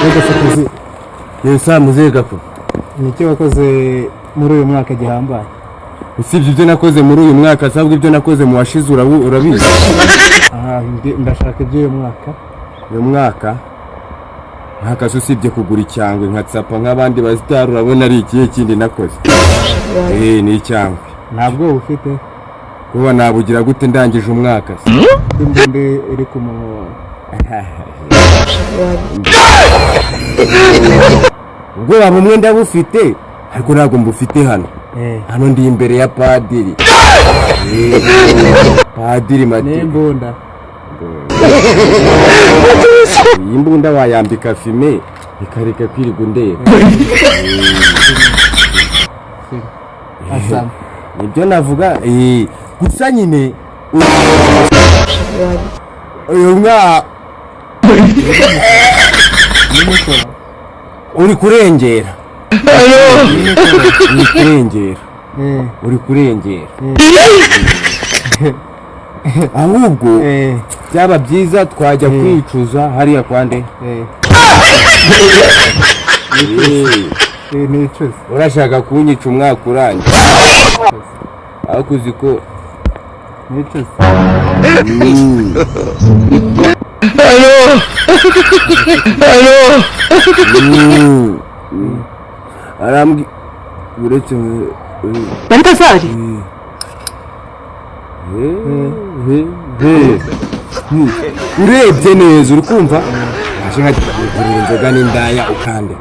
Reka sakuzi. Yesa muzehe gapo. Niki wakoze muri uyu mwaka gihambaye? Usibye ibyo nakoze muri uyu mwaka, sabwe ibyo nakoze mu washize urabizi. Ndashaka ibyo uyu mwaka. Uyu mwaka ntakaje usibye kugura icyangwe nkatsapa nk'abandi bazitaru, urabona ari ikihe kindi nakoze. Ni icyangwe. Ntabwo ufite kuba nabugira gute ndangije umwaka se? Imbonde iri ku munwa. Ubwo bamwe ndabufite ariko ntabwo mbufite hano. Hano ndi imbere ya padiri. Padiri Mati. N'imbunda. Imbunda wayambika fime ikareka kwirirwa ndeba. Asam. Nibyo navuga gusa nyine uyu mwaka uri kurengera. Uri kurengera. Ahubwo byaba byiza twajya kwicuza hariya kwande. Nicuza. Urashaka kunyica umwaka urangiye. Aho kuzi ko nicuza. Arambwi uretse Baltazari. Urebye neza uri kumva aje nka kugura inzoga n'indaya ukande.